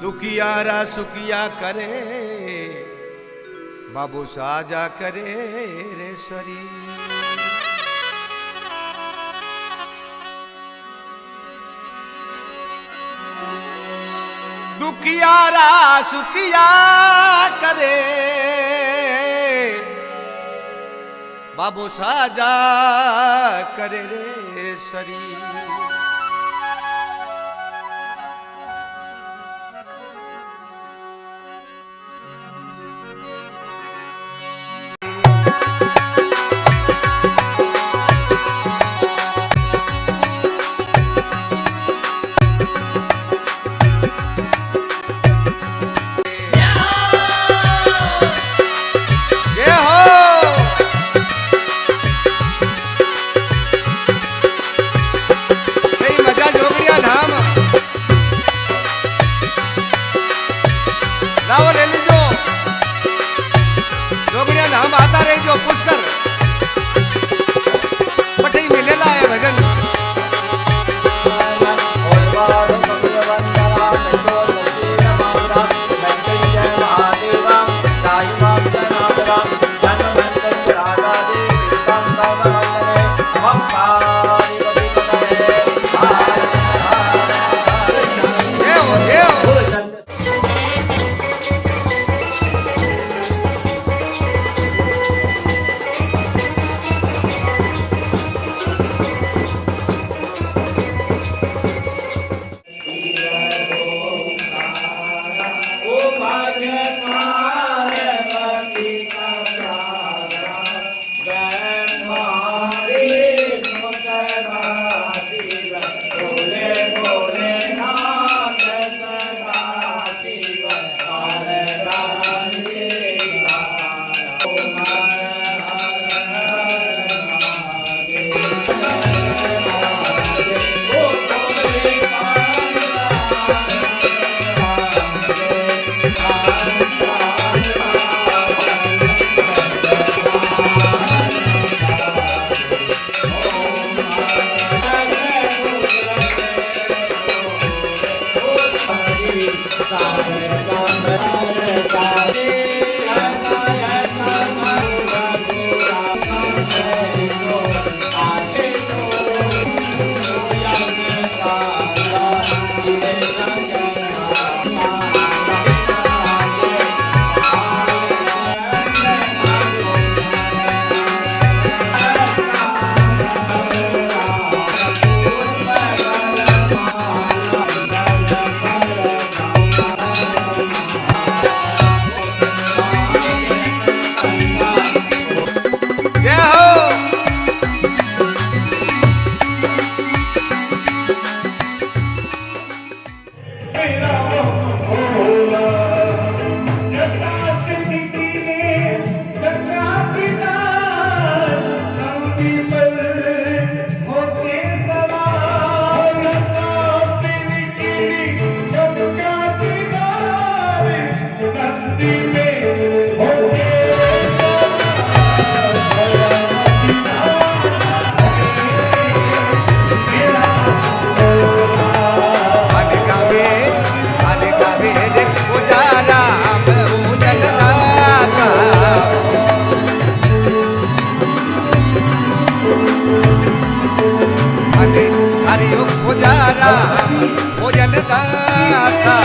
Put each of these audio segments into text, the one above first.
दुखियारा सुखिया करे बाबू साजा करे रे सरी। दुखियारा सुखिया करे बाबू साजा करे रे सरी। लाओ ले लीजो जोगड़िया धाम आता रही जो पुष्कर बटई मिलेला है भजन। जय हो। आने गावे रे पुजारा भोजन दाता। आने हरिओ पुजारा भोजन दाता।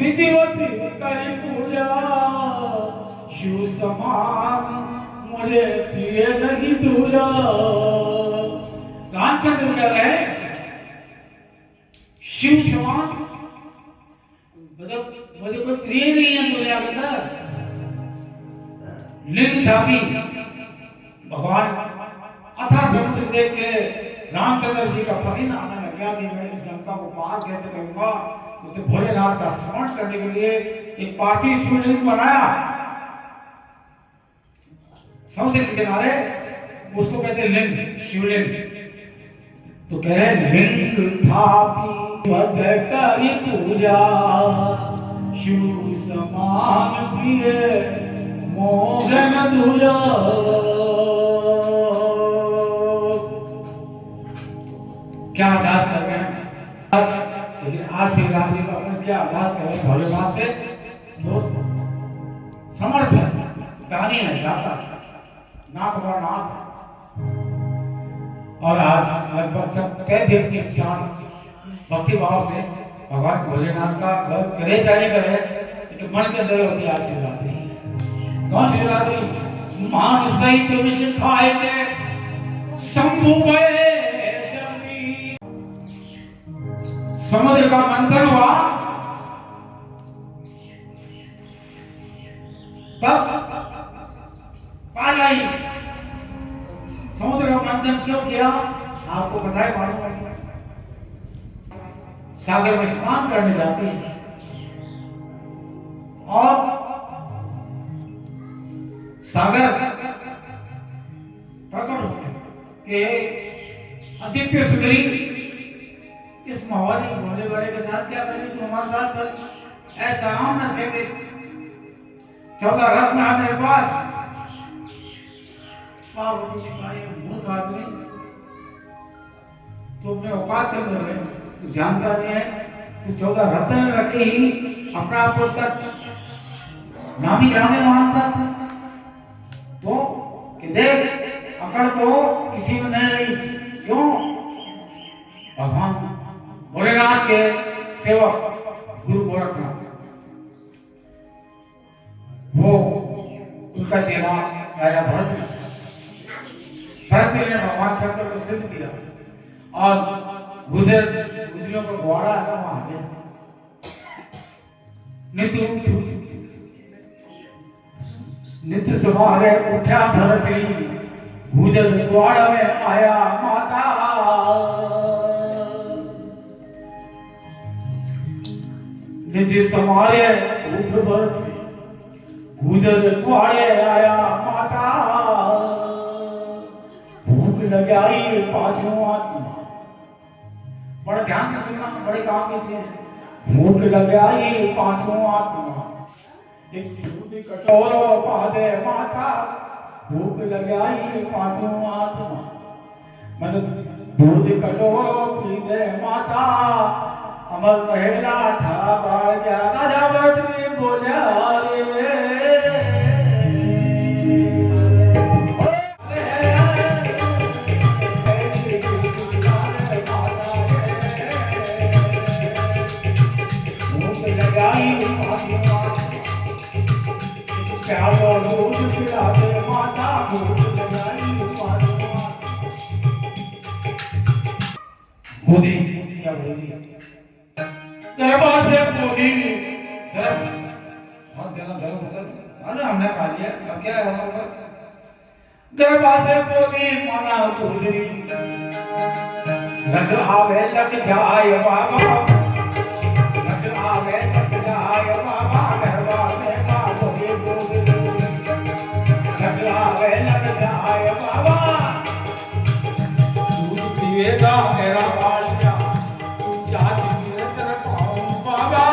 विधिवत करी पूजा शिव समान मुझे प्रिय नहीं दूजा। रामचंद्र कह रहे हैं शिव समान मतलब मुझे कोई प्रिय नहीं है दुनिया के अंदर। लिंग धापी भगवान अथा समुद्र देख के रामचंद्र जी का पसीना आने लग गया कि मैं इस लंका को पार कैसे करूंगा। तो भोलेनाथ का स्मरण करने के लिए एक पार्थिव शिवलिंग बनाया समुद्र के किनारे, उसको कहते हैं लिंग, शिवलिंग। तो कह रहे लिंग थापी पद करी पूजा, शिव समान प्रिय मोहन दूजा। क्या अरदास कर रहे हैं, लेकिन आज शिवरात्रि को अपन क्या अरदास कर रहे हैं भोलेनाथ से, दोस्त समर्थ है, दानी है, दाता नाथ और नाथ। और आज लगभग सब कई देव के साथ भक्ति भाव से भगवान भोलेनाथ का व्रत करे जाने करे, लेकिन मन के अंदर होती है आज शिवरात्रि। कौन शिवरात्रि? मान सहित विष खाए के शंभु भये जल्दी। समुद्र का मंथन हुआ, तब पालाई समुद्र का मंथन क्यों किया आपको पता है, मालूम है? सागर में स्नान करने जाते हैं और सागर प्रकट होते हैं कि आदित्य सुंदरी इस मावाली भोले बड़े के साथ क्या करेंगे, तुम हमारे साथ चल, ऐसा हम न कहेंगे। चौथा रत्न है मेरे पास, पार्वती जी का ये मूर्ख आदमी, तुमने औकात के अंदर है, तू जानता नहीं है, तू 14 रत्न रखे ही अपना आप नामी ग्रामे मानता था। तो कि देख अकड़ तो किसी में नहीं रही, क्यों? भगवान भोलेनाथ के सेवक गुरु गोरखनाथ, वो उनका चेला राजा भरत ने भगवान शंकर को सिद्ध किया और गुजरियों को घोड़ा है वहां आ गया। नित्य सुमारे उठा भरती, गुजर द्वार में आया माता। निज समारे उठ भरती, गुजर द्वार आया माता। भूख लगाई पाछू आत्मा, बड़े ध्यान से सुनना, बड़े काम के थे। भूख लगाई पाछू आत्मा, एक दूध कटोरो पादे माता। भूख लगाई पाछू आत्मा, मन दूध कटोरो पी दे माता। अमल पहला था बाढ़ गया, राजा बदली बोला रे। बोली क्या बोली? दरबार से बोली बहुत देना धर्म अरे हमने खा लिया, अब क्या है हमारे पास? दरबार से बोली माना गुजरी, लग आवे लग जाए बाबा, लग आवे लग जाए बाबा। दरबार में बोली बोली, लग आवे लग जाए बाबा। दूध पिएगा मेरा बाल क्या, तू जाति तेरा पाऊं बाबा।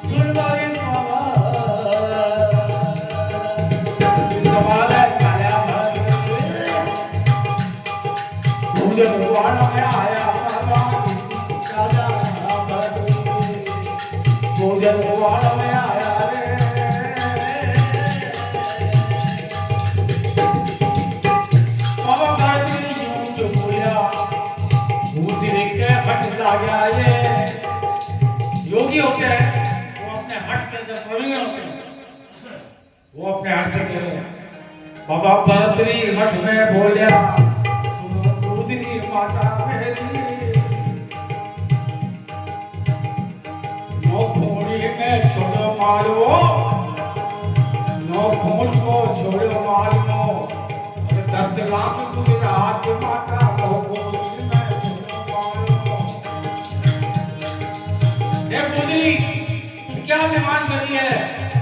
गुरुवारी बाबा समाले काया भर, मुझे भगवान में आया बाबा। राजा भर मुझे भगवान में आया रे। बाबा भारती जो बोला भूत देख के हट गया। ये योगी होते हैं, वो अपने हट के अंदर प्रवीण होते हैं, वो अपने हट के बाबा भरतरी हट में बोलिया, सुनो दूधनी माता मेरी। नो घोड़ी में छोड़ो मारो, मुझको छोड़ो मालूमो 10 लाख गुजरात माता मोको मैं छोड़ो मालूमो। ये गुजरी क्या डिमांड करी है?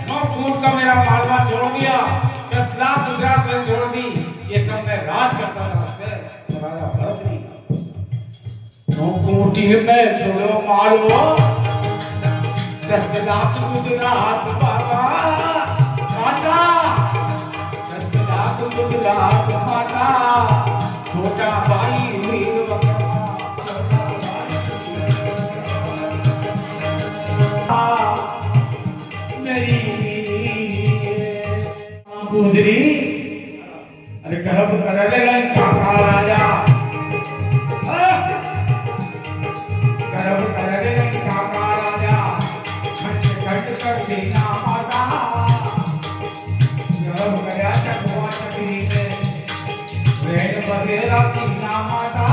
9 करोड़ का मेरा मालवा छोड़ दिया, 10 लाख गुजरात में छोड़ दी, ये सब मैं राज करता था राजा भरत जी। 9 करोड़ में छोड़ो मालवा 10 लाख गुजरात बाबा माता 10 लाख गुजरात माता छोटा भाई वीर मेरी गुजरी। अरे गर्भ कर ले चाका राजा गर्भ कर ले चाका राजा कर देना माता गर्भ गया चकवा चकरी में रेड बगेरा देना माता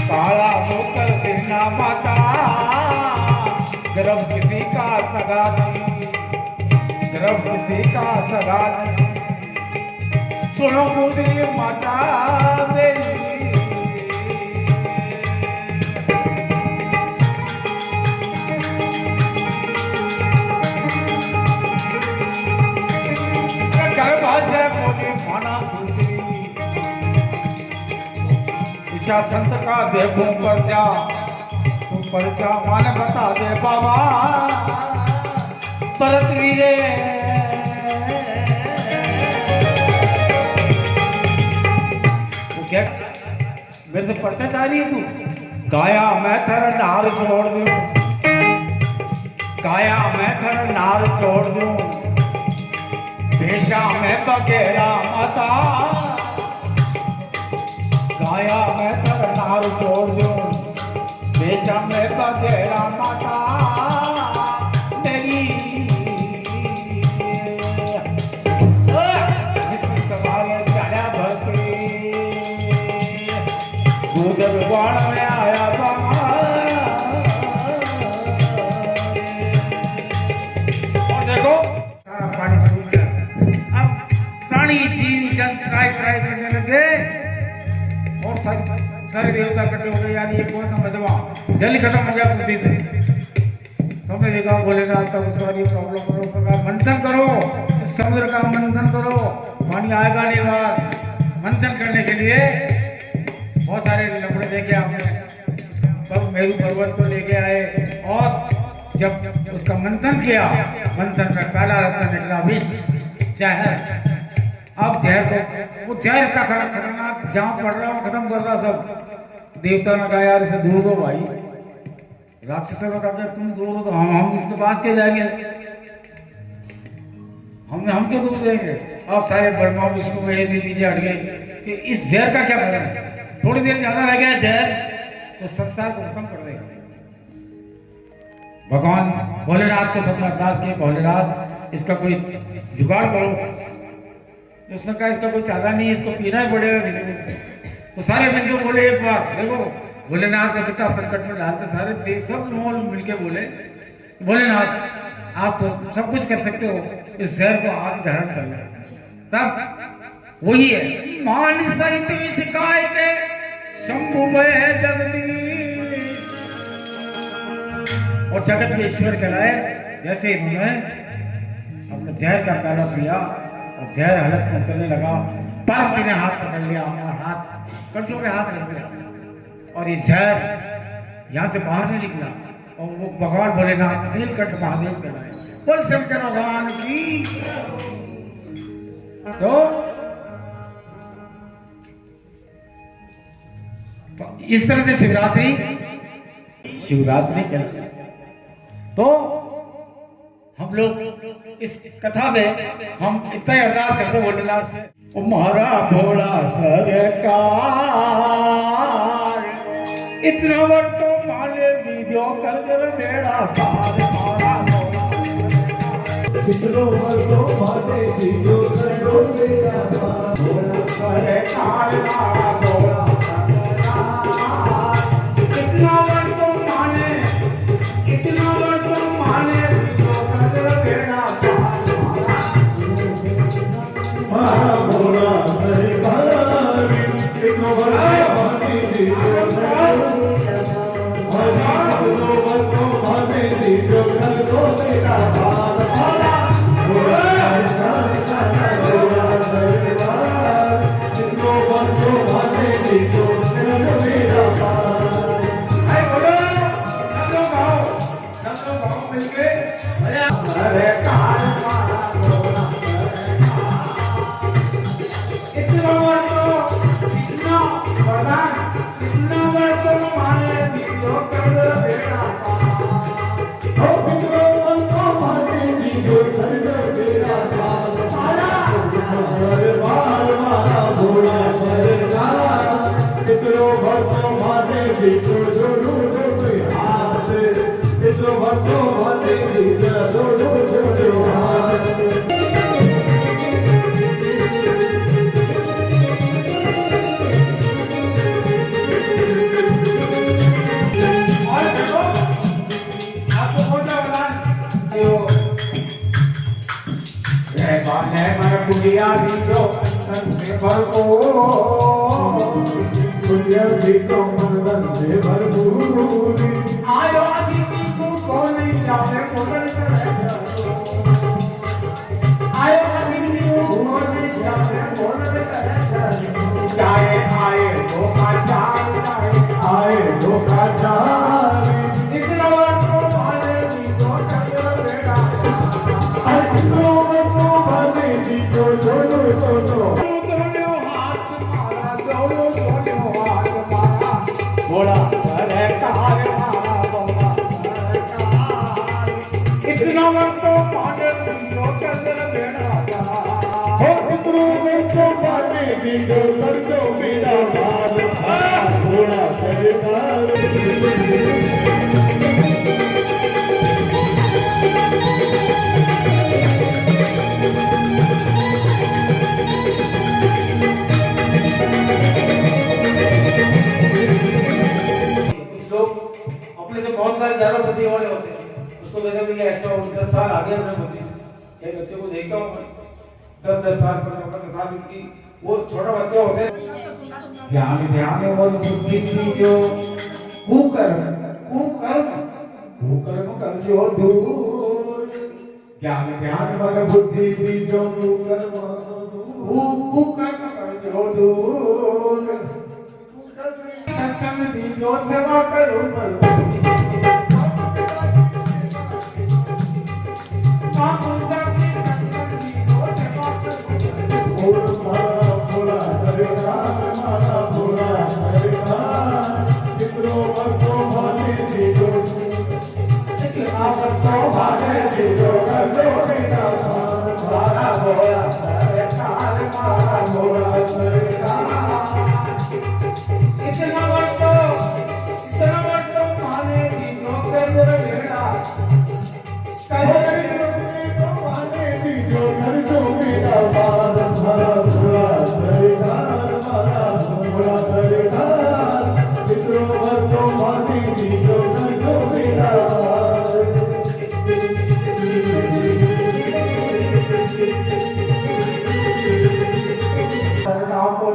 काला होकर देना माता गर्भ किसी का सगा नहीं गर्भ किसी का सगा नहीं। सुनो गुजरी माता मेरी संत का देखूं पर्चा तू पर्चा मान बता दे बाबा भरत वीरे तू क्या मेरे से पर्चा चाह रही है तू? गाया मैं थर नार छोड़ दूं गाया मैं थर नार छोड़ दूं भेषा मैं बगेरा माता गाया मैं तर नार छोड़ दूं बेचा मैं बगेरा माता मेरी गाया भरती गुजर बाण में आया बाबा। और देखो सारा पानी सूख गया। अब प्राणी जीव जंतु ट्राई करने लगे और सारे देवता इकट्ठे हो गए। यार ये कौन सा मजबा जल खत्म हो गया पृथ्वी से। सबने देखा भोलेनाथ का सारी प्रॉब्लम का मंथन करो समुद्र का मंथन करो पानी आएगा नहीं बाहर। मंथन करने के लिए बहुत सारे लकड़े लेके आपने मेरू पर्वत को लेके आए और जब उसका मंथन किया मंथन का काला रत्न निकला विष जहर। अब जहर को वो जहर का खतरनाक जहाँ पड़ रहा है खत्म कर रहा सब। देवता ने कहा यार इसे दूर हो भाई। राक्षसों ने कहा तुम दूर हो तो हम उसके पास के जाएंगे हम क्यों दूर देंगे। अब सारे ब्रह्मा विष्णु महेश भी पीछे हट गए कि इस जहर का क्या करें। थोड़ी देर ज्यादा रह गया जहर तो संसार को खत्म कर देगा। भगवान भोलेनाथ को सब अरदास किए भोलेनाथ इसका कोई जुगाड़ करो। उसने कहा इसका कोई चारा नहीं है इसको पीना ही पड़ेगा किसी को। तो सारे मिलकर बोले एक बार देखो भोलेनाथ का कितना संकट में डालते सारे देव सब लोग मिलके बोले भोलेनाथ आप तो सब कुछ कर सकते हो इस जहर को आप धारण कर लो। तब वही है मान सहित विषकाय के शंभु भय जगदीश और जगत के ईश्वर कहलाए। जैसे इन्होंने अपने जहर का प्याला पिया और जहर हलक में उतरने लगा। पार्वती ने हाथ पकड़ लिया और हाथ कंठों पे हाथ रख दिया और ये जहर यहाँ से बाहर नहीं निकला और वो भगवान भोलेनाथ नीलकंठ महादेव कहलाए। बोल शंकर भगवान की। तो इस तरह से शिवरात्रि कहलाती है। तो हम लोग इस कथा में हम इतना ही अरदास करते भोलेनाथ से तुम्हारा भोला सरकार इतना वक्त तो माले वीडियो कर दे बेड़ा पार मारा कितनो वर्षों माले वीडियो कर दे बेड़ा पार सरकार मारा भोला इतना वक्त तो माले इतना वक्त तो माले वीडियो कर दे बेड़ा पार अपने तो बहुत सारे ज्यादा बुद्धि वाले होते हैं, उसको कहते हैं भैया एक्स्ट्रा 10 साल आगे अपने बुद्धि से। कई बच्चे को देखता हूँ 10 साल 15 साल उनकी, वो छोटा बच्चा होते हैं ज्ञान ध्यान और बुद्धि की जो कुकर्म कर जो दूर, ज्ञान ध्यान और बुद्धि की जो कुकर्म कर जो दूर, सत्संग दी जो सेवा करो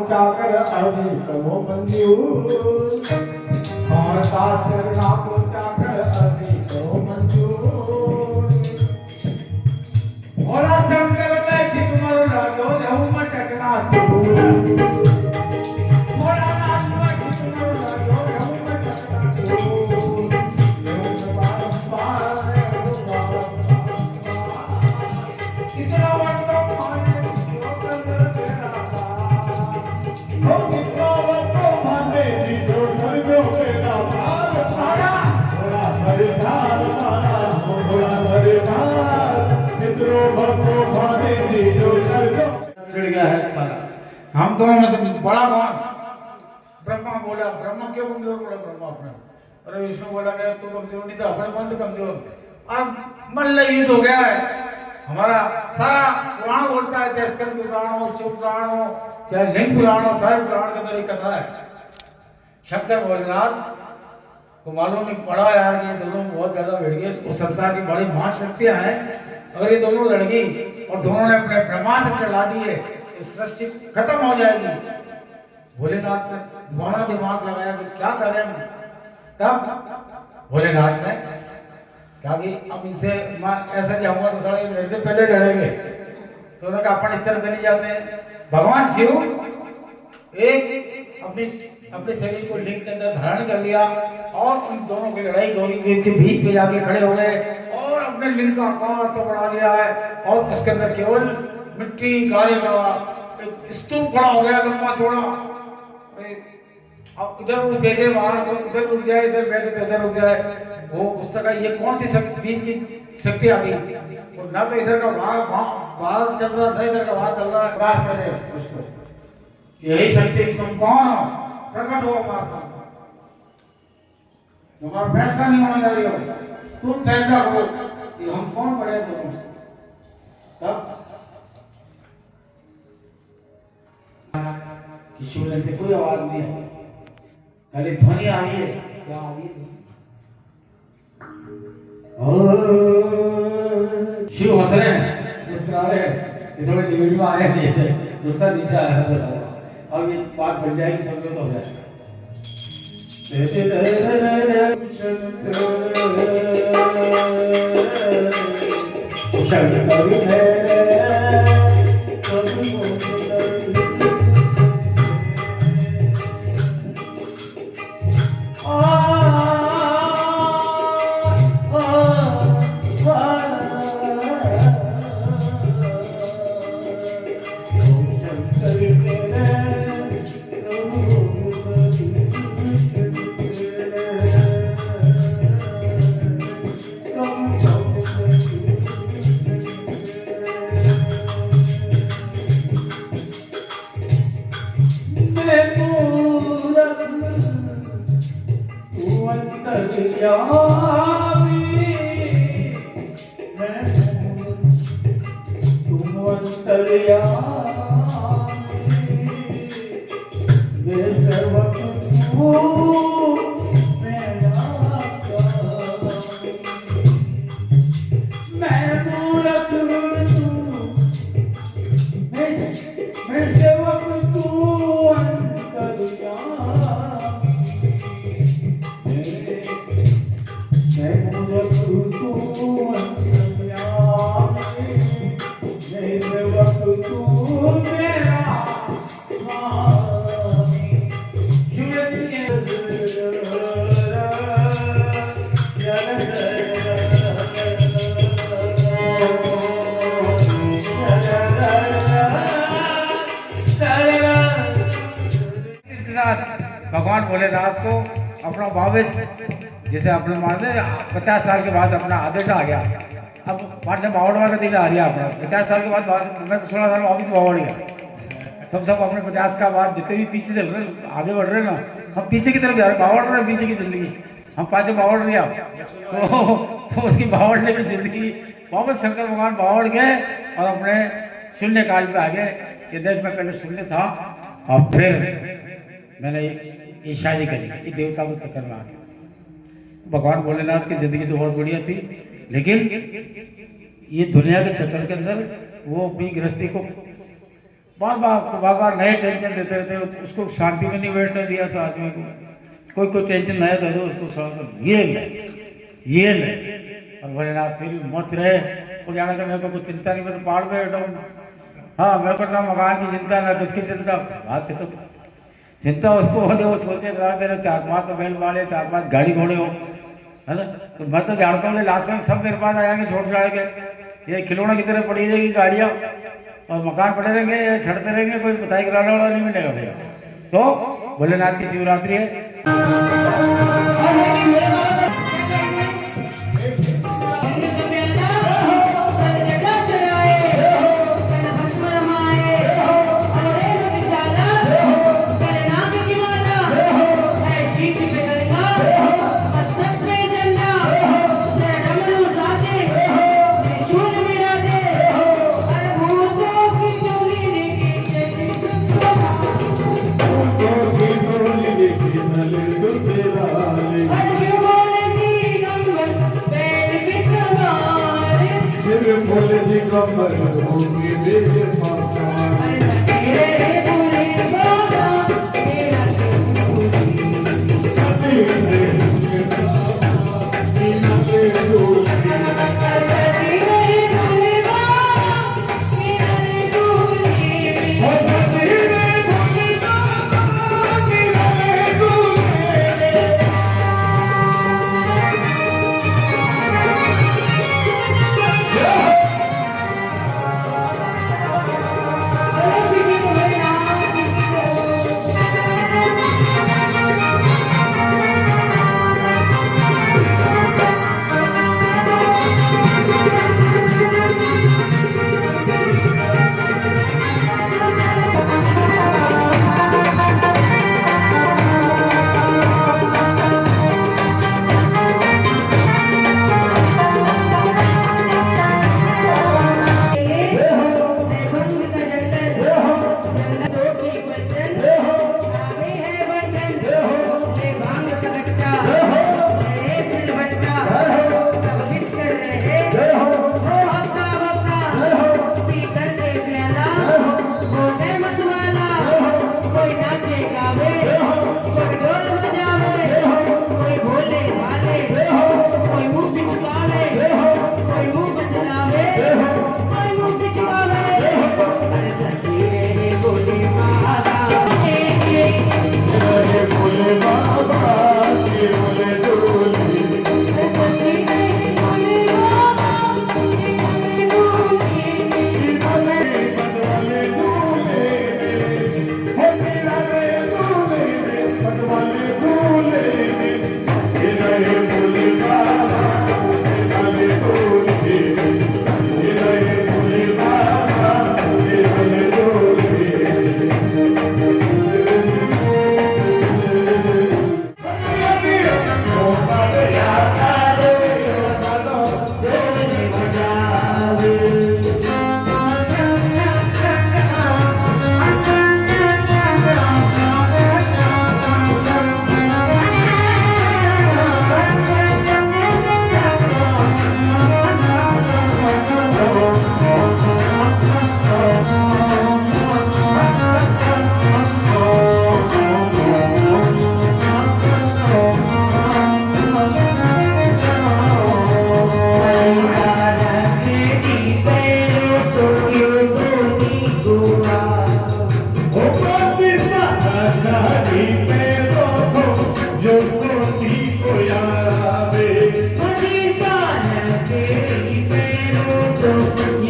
चाकर अभी करो मंजूर, और चरना को चाकर अभी करो मंजूर। भोला शंकर में जित मरो लागो रहू मटकना चूर, भोला नाथ में जित मरो लागो रहू मटकना चूर। इतना वर्षों माने चिढ़ गया है साला। हम दोनों में से बड़ा कौन? ब्रह्मा बोला, ब्रह्मा क्यों कमजोर बोला ब्रह्मा अपने? अरे विष्णु बोला कि तू कमजोर नहीं था, अपने कौन से कमजोर? अब मल्ल युद्ध हो गया है हमारा। सारा पुराण बोलता है, चाहे स्कंद पुराण हो, शिव पुराण हो, चाहे लिंग पुराण हो, सारे पुराण के अंदर एक कथा है। शंकर भोलेनाथ को मालूम नहीं पड़ा यार कि ये दोनों बहुत ज्यादा भिड़ गए, वो संसार की बड़ी महाशक्तियां हैं। अगर ये दोनों लड़की और दोनों ने अपने ब्रह्मास्त्र चला दिए, इस सृष्टि खत्म हो जाएगी। भोलेनाथ ने बड़ा दिमाग लगाया कि क्या करें हम। तब भोलेनाथ ने ताकि अब इनसे मैं ऐसा जाऊंगा तो सारे मेरे से पहले लड़ेंगे, तो उन्होंने कहा अपन इस तरह से नहीं जाते हैं। भगवान शिव एक अपने शरीर को लिंग के अंदर धारण कर लिया और उन दोनों की लड़ाई गौरी के बीच पे जाके खड़े हो गए और अपने लिंग का आकार तो बढ़ा लिया है और उसके अंदर केवल मिट्टी गारे का एक स्तूप खड़ा हो गया, लंबा चौड़ा। अब इधर उठ बेटे वहां तो इधर रुक जाए, इधर बैठे तो इधर रुक जाए। वो उस तरह ये कौन सी बीच की शक्ति आ गई, और ना तो इधर का बाहर चल रहा था, इधर का बाहर चल रहा है। प्रयास करें उसको, यही शक्ति तुम कौन हो, प्रकट हो हमारा। तुम्हारा फैसला नहीं होने जा रही हो, तुम फैसला करो कि हम कौन बड़े हैं तुमसे। तब किशोर से कोई आवाज नहीं है, खाली ध्वनि आ रही है। क्या आ रही है? शिव हंस रहे हैं, मुस्कुरा रहे हैं, ये थोड़े दिवेली में आ रहे हैं, जैसे दूसरा नीचे आया था। अब ये बात बन जाएगी, समझो तो हो जाए। भगवान भोलेनाथ को अपना भावेश, जैसे अपने मान ले 50 साल के बाद अपना आदेश आ गया। अब मान से बावड़वा का दिन आ रहा अपना 50 साल के बाद, मैं तो 16 साल वापिस बावड़ गया। सब अपने 50 का बाद जितने भी पीछे चल रहे आगे बढ़ रहे ना, हम पीछे की तरफ जा रहे, बावड़ रहे पीछे की जिंदगी। हम पाँच बावड़ लिया तो उसकी बावड़ने की जिंदगी वापस शंकर भगवान बावड़ गए और अपने शून्य काल पे आ गए कि देश में पहले शून्य था और फिर मैंने ये शादी करी, ये देवता को चक्कर में आ गया। भगवान भोलेनाथ की जिंदगी तो बहुत बढ़िया थी, लेकिन ये दुनिया के चक्कर के अंदर वो अपनी गृहस्थी को बार बार नए टेंशन देते रहते, उसको शांति में नहीं बैठने दिया। उस आदमी को कोई टेंशन नया दे दो उसको, ये ले और भोलेनाथ फिर भी मत रहे। वो जाना कि मेरे को कुछ चिंता नहीं, मैं तो पहाड़ पे बैठा हूँ। हाँ, मेरे को ना मकान की चिंता ना किसकी चिंता, बात है तो चिंता उसको हो जो वो सोचे तेरे 4-5 तो बैल वाले 4-5 गाड़ी घोड़े हो, है ना। तो मैं तो जानता हूँ लास्ट में सब मेरे पास आएंगे छोड़ छाड़ के, ये खिलौना की तरह पड़ी रहेगी गाड़ियाँ और मकान पड़े रहेंगे, ये छड़ते रहेंगे, कोई बताई कराने वाला नहीं मिलेगा भैया। तो भोलेनाथ की शिवरात्रि है। बोले जी कमर होगी देश माता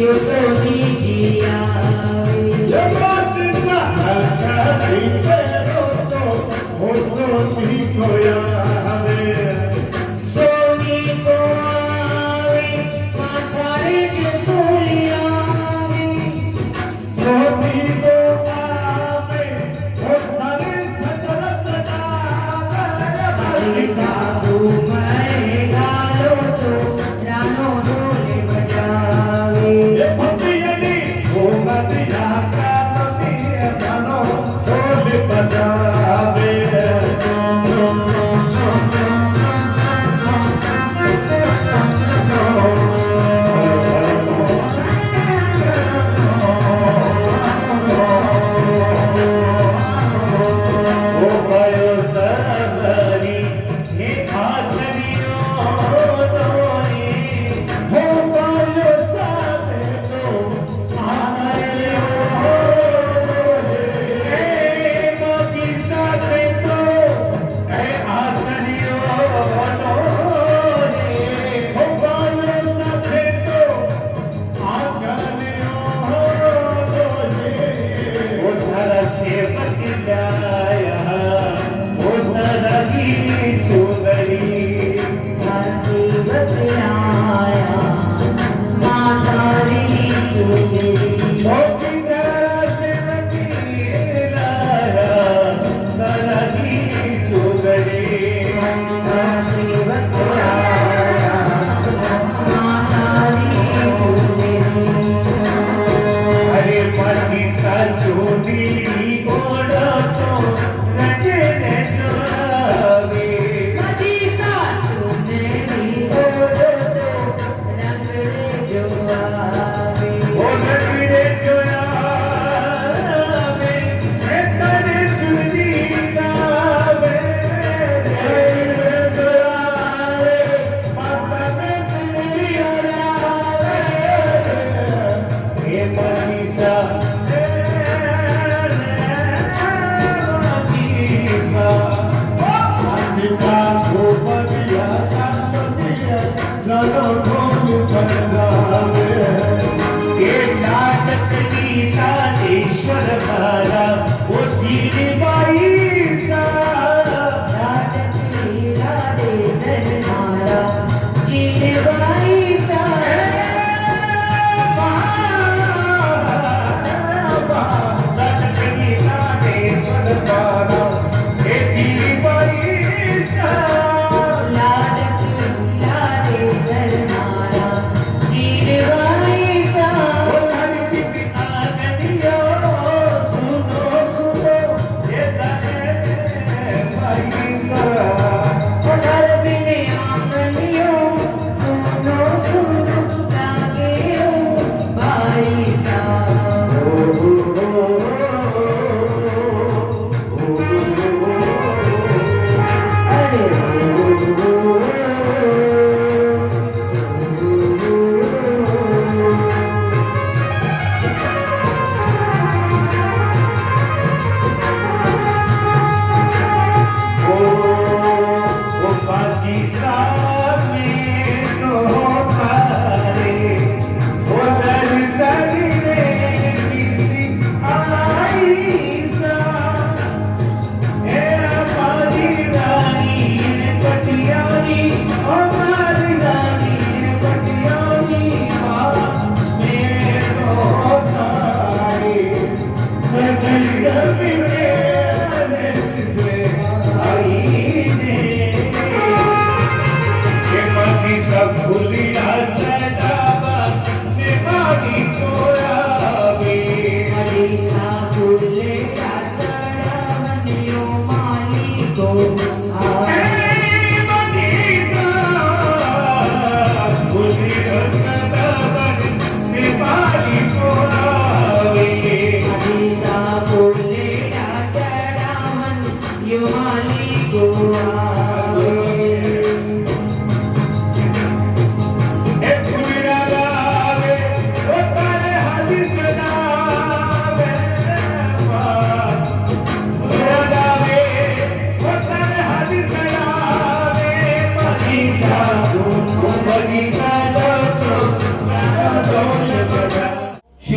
जो तो दीजिया ये बात ना हल्का दीपे तो वो सोनी खोया हमें सोनी को आवे माथारे के तोलिया सोनी को आवे वो सारे सचरत बाबू मैं गालो तो जानो ढोल बजावे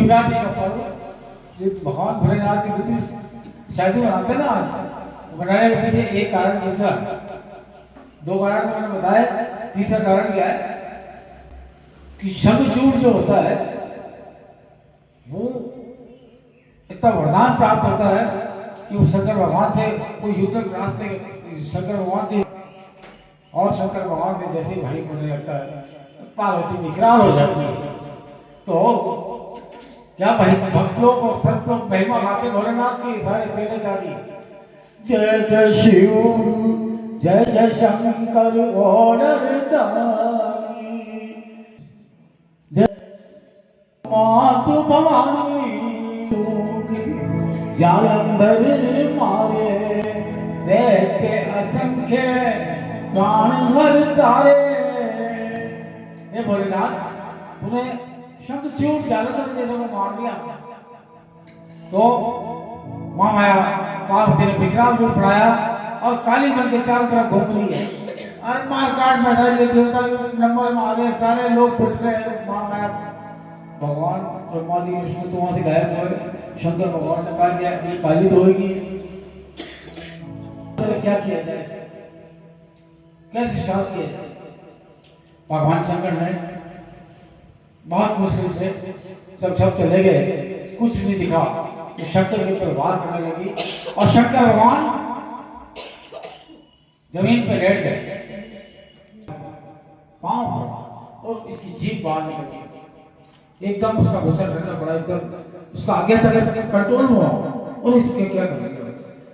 शिवरात्रि का पर्व जो भगवान भोलेनाथ की दूसरी शादी मनाते ना आज, मनाने के पीछे एक कारण दूसरा, दो कारण मैंने बताया, तीसरा कारण क्या है कि शंखचूड़ जो होता है वो इतना वरदान प्राप्त होता है कि वो शंकर भगवान से कोई युद्ध के रास्ते शंकर भगवान से, और शंकर भगवान के जैसे ही भाई होने लगता है पार्वती विकराल हो जाती है। तो क्या भाई भक्त लोग और संत लोग महिमा गाते भोलेनाथ की, सारे चेले चाली जय जय शिव जय जय शंकर वरदानी जय मातु भवानी जालंधर मारे दैत्य असंख्य प्राण हर तारे। ये भोलेनाथ तुम्हें शंखचूड़ जालंधर जैसे को मार दिया तो मां माया पार्वती ने विकराल रूप बढ़ाया और काली बन के चारों तरफ घूम रही है और मार काट मसाई देती होता नंबर में आ गए, सारे लोग फुट गए। मां माया भगवान ब्रह्मा जी विष्णु तो वहां से गायब हुए। शंकर भगवान ने कहा क्या ये काली तो होगी, तो क्या किया जाए, कैसे शांत किया जाए। भगवान शंकर ने बहुत मुश्किल से सब चले गए, कुछ नहीं दिखा कि शंकर के ऊपर वार करने लगी और शंकर भगवान जमीन पे लेट गए, पांव और इसकी जीभ बाहर निकल गई। एकदम उसका गुस्सा ठंडा पड़ा, एकदम उसका आगे तक कंट्रोल हुआ और उसके क्या करेगा,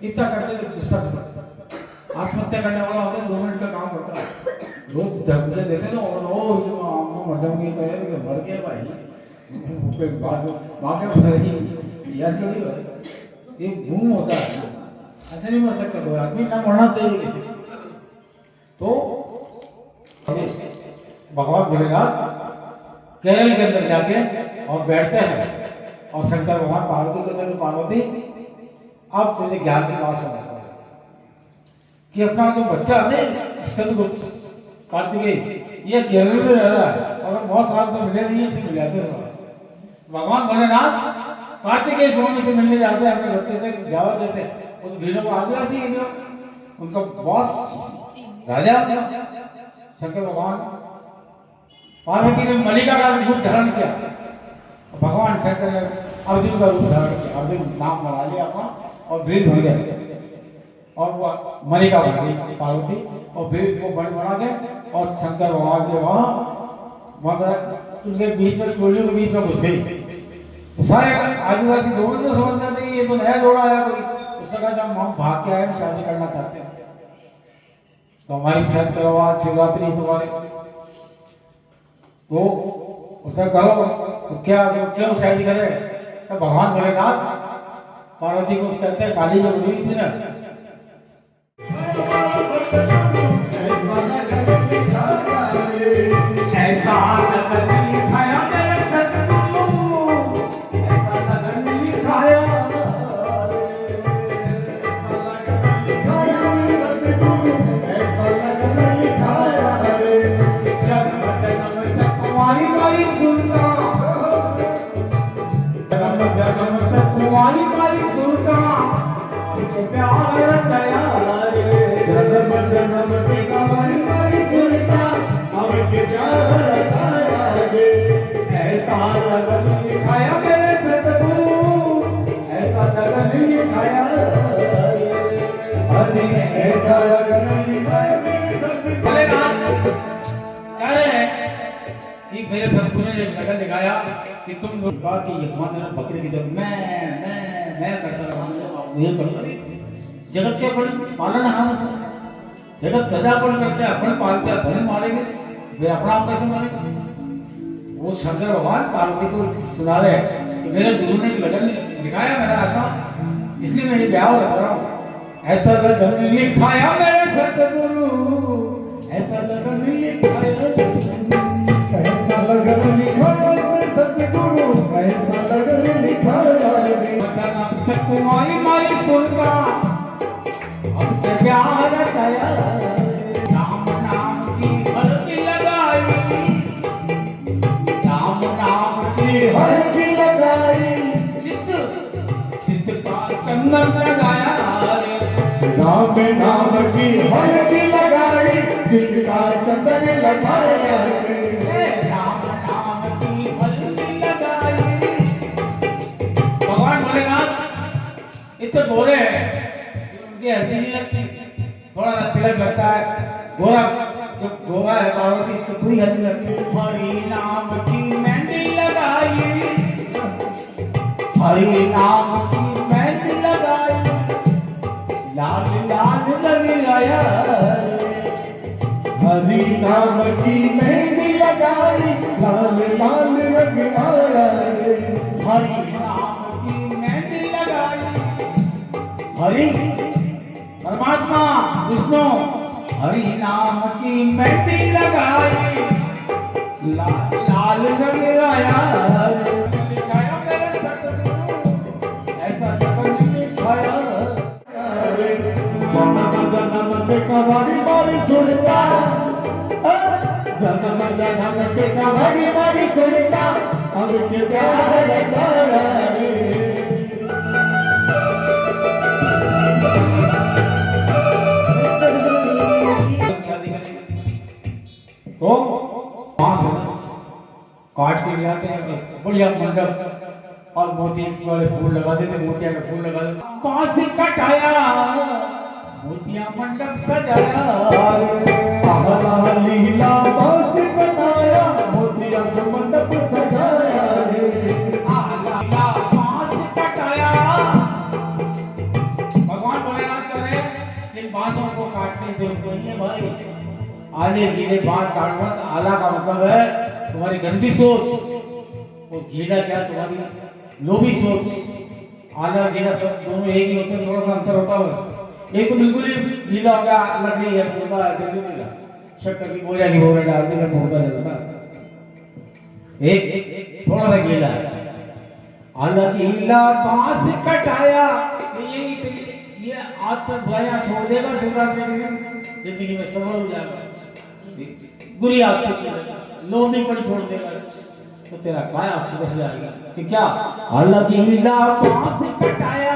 इतना करते गुस्सा आत्महत्या करने वाला होता है 2 मिनट का काम करता है, लोग धमकियां देते ना और मर जाऊंगी तो मर गया भाई बात ऐसा नहीं होता, ये गुम होता है, ऐसे नहीं मर सकता कोई आदमी, ना मरना चाहिए किसी। तो भगवान भोलेनाथ केरल के अंदर जाके और बैठते हैं और शंकर भगवान पार्वती को कहते हैं पार्वती अब तुझे ज्ञान की बात सुना कि अपना जो बच्चा है स्कंदगुप्त कार्तिकेय ये केरल में रह रहा है और बहुत साल से मिले नहीं, इसे मिलाते रहा। भगवान भोलेनाथ कार्तिकेय स्वामी से मिलने जाते हैं अपने बच्चे से, जाओ जैसे उन भीड़ों को आदिवासी है जो उनका बॉस राजा शंकर भगवान पार्वती ने मलिका का रूप धारण किया, भगवान शंकर ने अर्जुन का रूप धारण किया, अर्जुन नाम लगा लिया अपना और भीड़ बन गए और वो मलिका बन गई पार्वती और भीड़ को बना गए और शंकर भगवान के वहां उनके बीच में टोलियों के बीच में घुस गई। तो सारे आदिवासी लोग तो समझ जाते हैं ये तो नया जोड़ा आया कोई, उसने कहा जब हम भाग के आए हम शादी करना चाहते हैं तो हमारी शादी करो, आज शिवरात्रि तुम्हारे, तो उसने कहो तो क्या क्यों शादी करे। तो भगवान भोलेनाथ पार्वती को कहते हैं काली जब हुई थी ना ऐसा लगन लिखाया मेरे सतगुरु, ऐसा लगन लिखाया तुम्हारी बारी सुनता, जन्म से तुम्हारी बारी सुनता, प्यार दया जन्म जन्म से तुम्हारी बारी सुनता, अब के प्यार गे ऐसा लगन लिखाया मेरे सतगुरु, ऐसा लगन लिखाया अरे ऐसा लगन लिखाया मेरे सतगुरु। क्या है कि मेरे सतगुरु ने लगन दिखाया कि तुम लोग बात की यजमान ने बकरे की जब मैं करता रहा मुझे करता नहीं, जगत के अपन पालन हार जगत प्रजापन करते अपन पालते अपन मारेंगे, वे अपना आप कैसे मारेंगे। वो शंकर भगवान पार्वती को सुना रहे कि मेरे गुरु ने लगन लिखाया मेरा ऐसा, इसलिए मैं ये ब्याह लग रहा हूँ। ऐसा लगन लिखाया मेरे सतगुरु, ऐसा लगन लिखाया, ऐसा लगन लिखाया सतगुरु, ऐसा लगन लिखाया तुम्हारी मारी सुनता अब से प्यार रचाया, राम नाम की हल्की लगाई, राम नाम की हल्की लगाई जिसका चंदन लगाया रे राम नाम की हल्दी लगाई जिनका चंदन लगाया रे राम नाम की हल्दी लगाई। भगवान भोलेनाथ इतने गोरे हैं उनकी हल्दी नहीं लगती, थोड़ा सा तिलक लगता है। गोरा जो गोरा है पार्वती इसको पूरी हल्दी लगती है। हरि नाम की मेहंदी लगाई, हरि नाम की मेहंदी लगाई, लाल लाल रंग आया। हरि नाम की मेहंदी लगाई लाल लाल रंग आया रे हरि नाम की मेहंदी लगाई, हरि परमात्मा विष्णु हरि नाम की मेहंदी लगाई, लाल लाल रंग आया। लिखाया मेरे सतगुरु ऐसा जगत लिखाया। जन्म से कवारी बारी सुनता जन्म से कवारी बारी सुनता अब के प्यार रचाया रे तो वहां से काट के ले आते हैं बढ़िया मंडप और मोती वाले फूल लगा देते, मोतिया के फूल लगा देते। बांस कटाया मोतिया मंडप सजाया, आहला लीला बांस कटाया मोतिया से मंडप सजाया रे आला बांस कटाया। भगवान भोलेनाथ कह रहे इन बांसों को काटने की जरूरत नहीं है भाई। आले गीले बांस काटना, आला का मतलब है तुम्हारी गंदी सोच, और गीला क्या तुम्हारी लोभी सोच। आला गीला सब दोनों एक ही होते हैं, थोड़ा सा अंतर होता है बस। एक तो बिल्कुल ही गीला हो गया, लकड़ी है पौधा है देखो मिला शक्कर की बोरिया की बोरे डालने का पौधा चलता, एक थोड़ा सा गीला है। आला गीला बांस कटाया, ये आत्म भया छोड़ देगा शिवरात्रि के दिन, जिंदगी में सफल हो जाएगा। बुरी आदतें लोभ नहीं पड़ी छोड़ देगा तो तेरा काया सुधर जाएगा। कि क्या अलग हीला बांस कटाया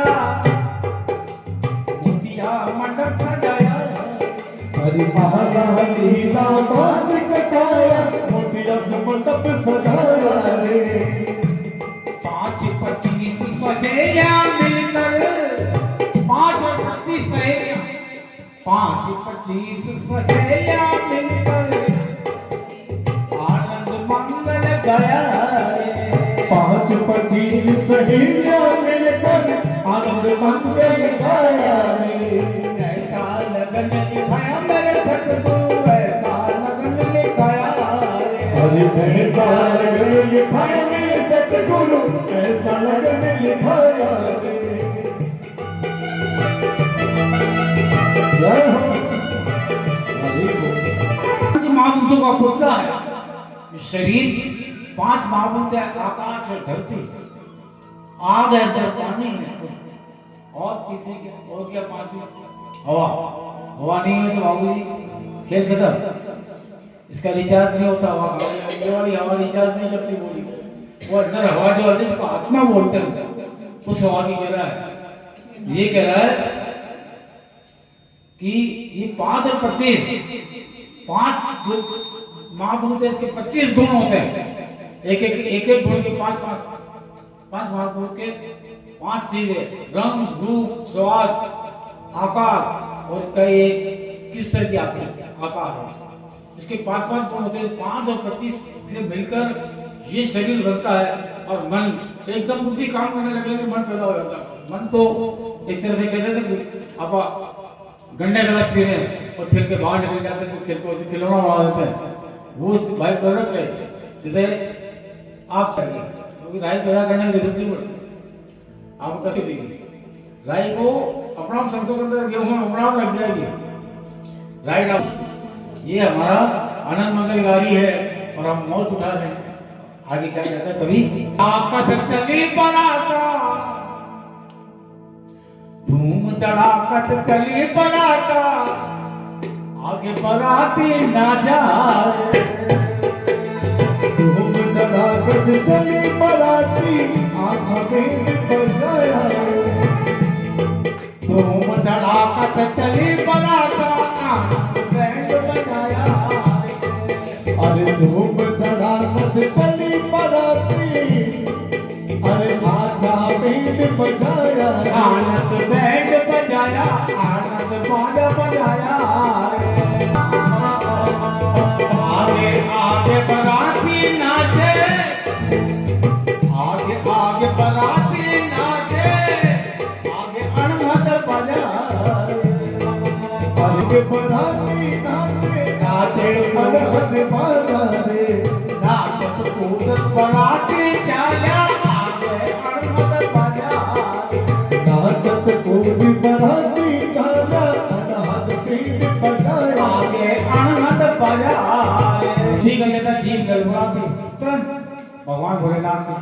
मोतिया मंडप सजाया, हरि आहला लीला बांस कटाया मोतिया से मंडप सजाया रे 5-25 सहेलियां मिलकर, 5-25 सहेलियां, 5-25 सहेलियां मिलकर आनंद मंगल गाया रे 5-25 सहेलियां मिलकर आनंद मंगल गाया रे ऐसा लगन लिखाया मेरे सतगुरु, ऐसा लगन लिखाया रे। हरि ऐसा लगन लिखाया मेरे सतगुरु ऐसा लगन लिखाया रे जय हो हरि बोल। 5 महाभूतों का पुतला है शरीर, 5 महाभूत है आकाश और धरती, आग है अंदर पानी है, और किसी के और क्या 5 हवा, हवा नहीं है तो बाबूजी खेल खत्म। इसका रिचार्ज नहीं होता हवा का, ये वाली हवा रिचार्ज नहीं करती बॉडी, वो अंदर हवा जो है इसको आत्मा बोलते हैं, उस हवा की कह रहा है। ये कह रहा है कि ये 5 और 25 जो महाभूत है इसके 25 गुण होते हैं, एक गुण के 5 महाभूत के 5 चीजें, रंग रूप स्वाद आकार और कई किस तरह की आकार है, इसके 5 गुण होते हैं। 5 और 25 से मिलकर ये शरीर बनता है, और मन एकदम बुद्धि काम करने लगे तो मन पैदा हो जाता है। मन तो एक तरह से कहते थे आप गन्ने गलत पी रहे हैं और छिलके बाहर निकल जाते हैं तो छिलको खिलौना बढ़ा देते हैं, वो बाई प्रोडक्ट है। जैसे आप करिए क्योंकि राई पैदा करने की जरूरत नहीं पड़ती, आप कभी भी राई को अपना सरसों के अंदर गेहूं में अपना लग जाएगी राई डाल। ये हमारा आनंद मंगलकारी है और हम मौत उठा रहे हैं। आगे क्या कहता है कभी, ताकत चली बराता धूम धड़ाकत चली बराता, आगे बराती ना जाए, धूम धड़ाकत चली बराती आँख में बजाया धूम धड़ाकत चली बराता आनंद बैंड बजाया अरे धूम धड़ाका से चली बराती अरे आजा बैंड बजाया आनंद बैंड बजाया आनंद बाजा बजाया आगे आगे बराती नाचे आगे आगे बराती नाचे आगे अणमत बजा आगे बराती नाचे नाचे अनहद बाजा रे नाचत कूदत बराती चाल्या आगे अणमत बजा नाचत कूद बराती चाला अनहद बैंड बजाया आगे अणमत बजा ठीक है लेकर जीव गलबुरा की तुरंत भगवान भोलेनाथ की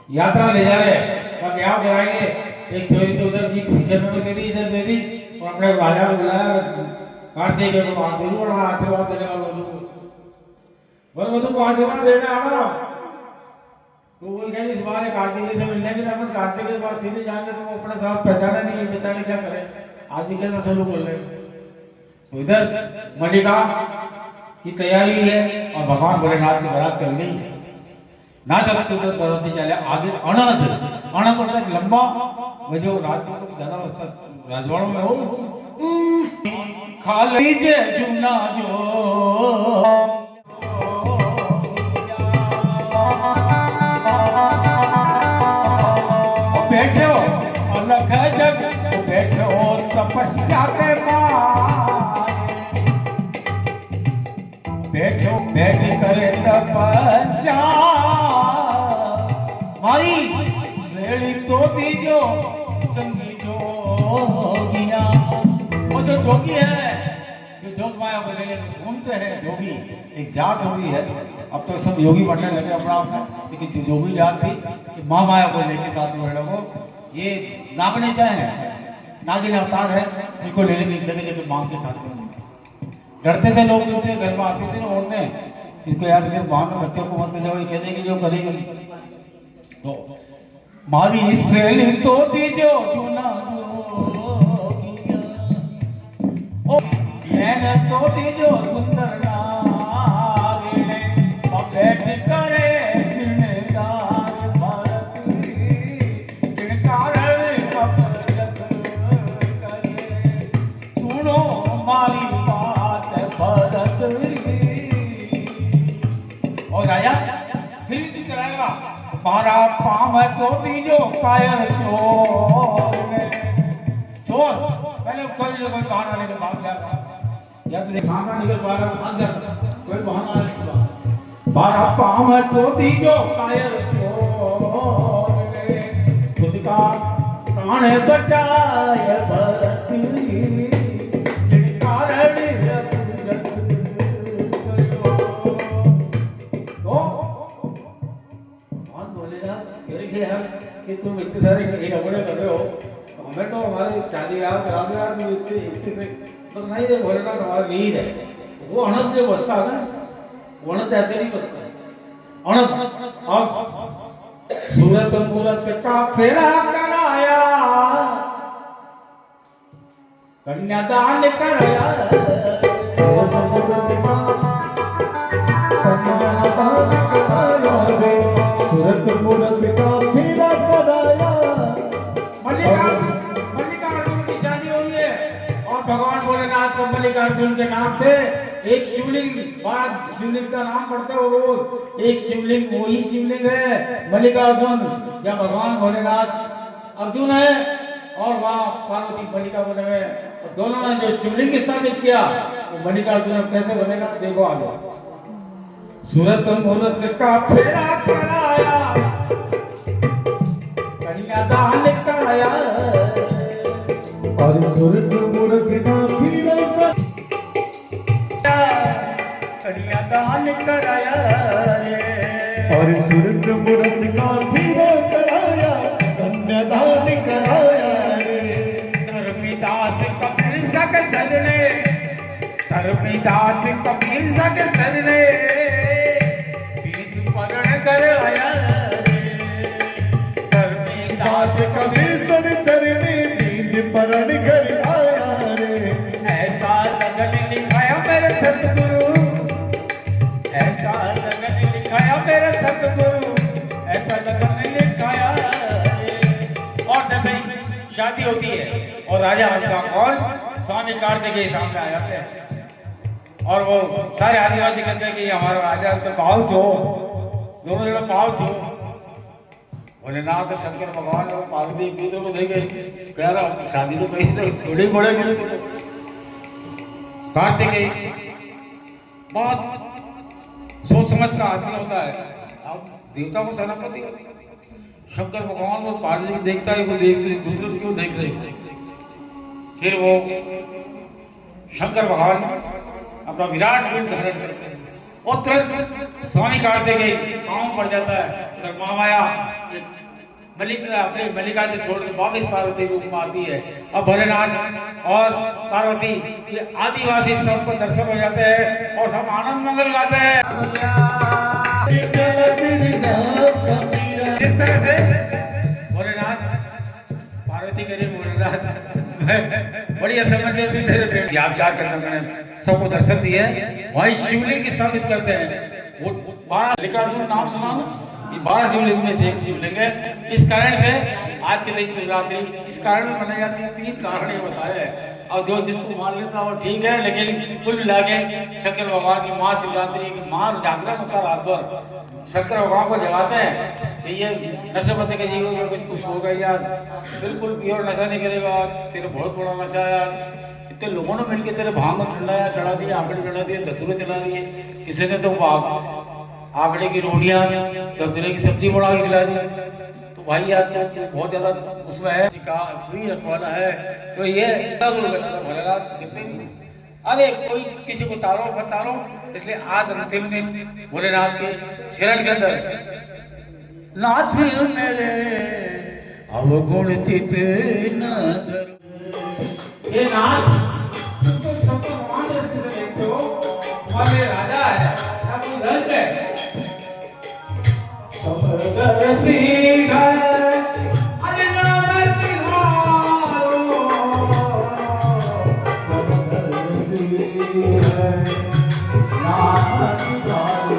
यात्रा ले जा रहे हैं और क्या कराएंगे एक थोड़ी तो उधर की पीछे में दे दी इधर दे दी और अपने राजा को बुलाया कार्तिक के को आते और आशीर्वाद देने वाला वर वधु को आशीर्वाद देने आना तो वो कहे इस बार कार्तिक से मिलने के लिए अपन कार्तिक के पास सीधे जाएंगे तो वो अपने साथ पहचाना नहीं है बेचारे क्या करें आज कैसा सलूक बोल रहे तो इधर मल्लिका की तैयारी है और भगवान भोलेनाथ की बारात चल रही है ना जब तो बराती चले आगे अनंत अनंत मतलब लंबा वो जो रात को ज्यादा अवस्था राजवाड़ों में हो खा लीजिए चूना जो बैठे हो अलग है जग बैठे हो तपस्या के बाद बैठो बैठ करे तपस्या मारी सेड़ी तो दीजो चंगी जोगिया वो जो जोगी है जो जोग माया को लेने घूमते हैं जोगी एक जात होती है अब तो सब योगी बनने लगे अपना अपना लेकिन जो जोगी जात थी कि माँ माया को लेके साथ में को ये नागने चाहे नागिन अवतार है इनको लेने की जगह जगह मांग के खाते हैं डरते थे लोग इनसे घर में आती थी ना औरतें इसको याद रखे वहां में बच्चों को मत जाओ ये कहने की जो करेगी तो मारी सेली तो दीजो चुना ओ मैंने तो दीजो सुंदर नागिने अब बैठ करे सिरदार भारत किणकार अब जस करे सुनो मारी भरत और राजा फिर भी कराएगा मारा पाम तो दीजो कायर चोर चोर पहले कोई ना कोई बहाना लेकर भाग जाएगा या तो सामना निकल पा रहा भाग जाता कोई बहाना नहीं मारा पाम तो दीजो कायर चोर खुद का प्राण बचाए भरत कि तुम इतने सारे रगड़े कर रहे हो तो हमें तो हमारे शादी यार करा दो यार तुम इतने से तो नहीं दे भोलेनाथ हमारा नीड है वो अनंत से बसता है ना वो अनंत ऐसे नहीं बसता है अनंत अब सूरत मूरत का फेरा कराया कन्यादान कराया सूरत मूरत का फेरा कराया मल्लिकार्जुन की शादी हुई है और भगवान भोलेनाथ को मल्लिकार्जुन के नाम से एक शिवलिंग 12 शिवलिंग का नाम पढ़ते हो रोज एक शिवलिंग वही शिवलिंग है मल्लिकार्जुन जब भगवान भोलेनाथ अर्जुन है और वहाँ पार्वती मल्लिका बने हुए और दोनों ने जो शिवलिंग स्थापित किया वो मल्लिकार्जुन कैसे बनेगा देखो आगे सूरत मूरत का फेरा कराया कन्यादान कराया और सूरत मूरत का फेरा कन्यादान कराया और सूरत मूरत का फेरा कराया कन्यादान कराया धर्मीदास कपिल सक सजने धर्मीदास कपिल सक सजने कराया धर्मीदास कबीर सर चरणे दीन शरण कर आया रे ऐसा लगन लिखाया मेरे सतगुरु, ऐसा लगन लिखाया मेरे सतगुरु, ऐसा लगन लिखाया रे। और जब शादी होती है और राजा का कौन स्वामी कार्तिक के सामने आ जाते हैं और वो सारे आदिवासी कहते हैं कि ये हमारा राजा, उसका पाव छो, दोनों जगह पाव छो। भोलेनाथ और शंकर भगवान और पार्वती एक दूसरे को देखे, कह रहा शादी तो कहीं से थोड़ी पड़ेगी। कार्तिकेय बहुत सोच समझ का आदमी होता है, अब देवता को सेनापति होती है। शंकर भगवान और पार्वती को देखता है, वो देखते एक दूसरे को क्यों देख रहे। फिर वो शंकर भगवान अपना विराट रूप धारण करते हैं और तुरंत स्वामी कार्तिकेय पाँव पड़ जाता है। उधर महामाया अपने मलिका से छोड़ के वापिस पार्वती रूप में आती है। अब भोलेनाथ और पार्वती ये आदिवासी सबको दर्शन हो जाते हैं और सब आनंद मंगल गाते हैं। इस तरह से भोलेनाथ पार्वती के लिए भोलेनाथ बढ़िया समझ याद करते मैंने सबको दर्शन दिए। वही शिवलिंग स्थापित करते हैं। वो 12 मल्लिकार्जुन नाम सुना ना, ये 12 शिवलिंग में से एक शिवलिंग है। इस कारण से आज के दिन शिवरात्रि इस कारण में मनाई जाती है। 3 कारण ये बताए हैं और जो जिसको मान लेता वो ठीक है, लेकिन कुल मिला के शंकर भगवान की महाशिवरात्रि की मां जागरण होता रात भर, शंकर भगवान को जगाते हैं कि ये नशे पते के जीवन में कुछ होगा यार, बिल्कुल प्योर नशा नहीं करेगा, तेरे बहुत बड़ा नशा है यार। इतने लोगों ने मिलकर तेरे भांग ठंडाया चढ़ा दिया, आंकड़े चढ़ा दिए, धतूरे चला दिए, किसी ने तो आंकड़े की रोटियां धतूरे की सब्जी बना के खिला दी। तो भाई यार तो बहुत ज्यादा उसमें है, तू ही रखवाना है। तो ये भोलेनाथ जितने भी अरे कोई किसी को तारो मत तारो, इसलिए आज अंतिम दिन भोलेनाथ के शरण के अंदर नाथ मेरे अवगुण चित न ये नाथ सबको समान दृष्टि से देखते हो। हमारे राजा है या कोई रंग है समदर्शी है अरे नाम तिहारो समदर्शी है नाम तिहारो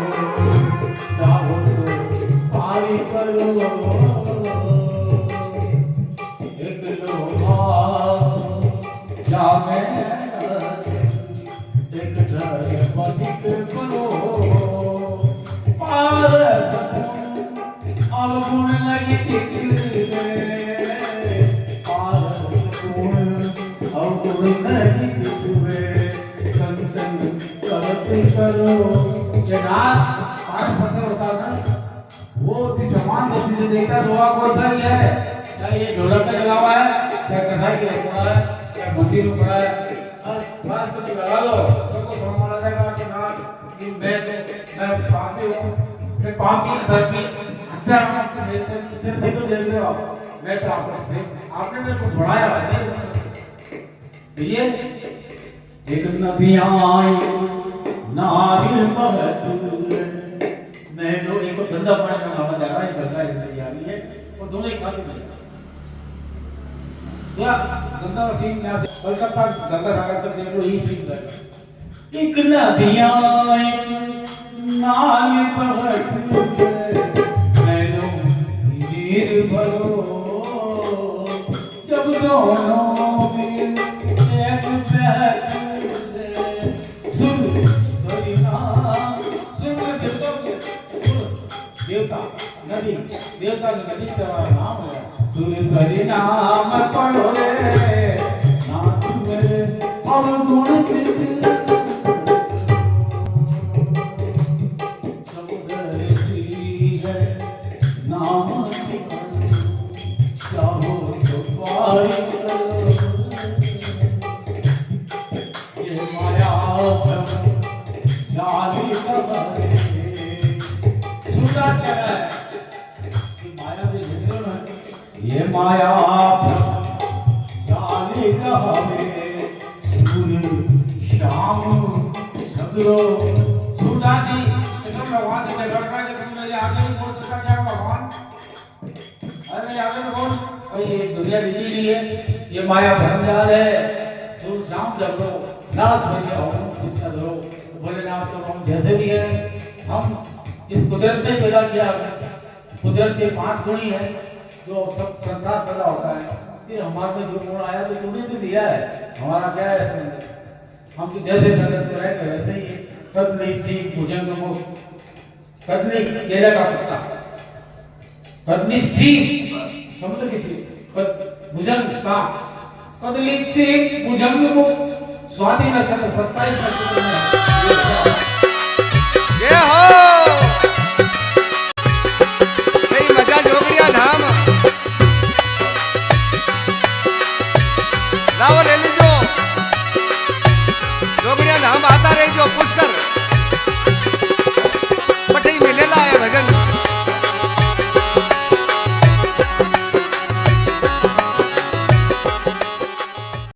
चाहो तो पाई करो एक लोहा जामे एक धर पतित करो पार अवगुण लगी चित्ते पार गुण अवगुण लगी चित्ते कंचन करते करो। जनाब पार पत्थर होता ना वो समान दृष्टि से देखता लोहा कौन सा ही है, क्या ये ढोलक में लगा हुआ है, क्या कसाई के पड़ा है, क्या मंदिर में पड़ा है, बस तो लगा दो सबको समझ आ जाएगा कि ना कि मैं पापी हूँ, मैं पापी धर्मी हत्या मेरे तो देख रहे हो मैं तो आपने मेरे को बढ़ाया है। एक नदियाँ नारी बहत मैं जो एक गंदा पानी का नामा जा रहा है, गंगा तैयारी है और दोनों एक साथ में या गंगा का सीन यहाँ से कलकत्ता गंगा सागर तक देख लो, यही सीन है। एक नदियाँ नाली बहत मैनों नीर भरो जब दोनों एक बहत सुन सरिना देवता नदी तेरा नाम है, सुन सरि नाम पढ़ो रे नाथ मेरे अवगुण चित समदर्शी है नाम चाहो तो पाई करो। ये माया जानी खबर ये माया जाने कहावे सूर्य शाम सदरो सूर्या जी एकदम भगवान से लड़का के तुम मेरे आगे भी बोल सकता क्या भगवान, अरे आगे तो बोल भाई दुनिया जीती ली है ये माया भ्रमजाल है। तो शाम जब लो नाथ मेरे और जिसका धरो भोलेनाथ तो हम जैसे भी है, हम इस कुदरत ने पैदा किया। कुदरत के 5 गुण ही है जो सब संसार पैदा होता है। ये हमारे में जो गुण आया तो तुमने तो दिया है, हमारा क्या है इसमें? हम तो जैसे जगत में रहते वैसे ही है। कतली सीख भुजंग मुख, कतली केले का पत्ता, कतली सीख समुद्र की सीख, भुजंग सांप, कतली सीख भुजंग मुख। स्वाति नक्षत्र 27 नक्षत्र में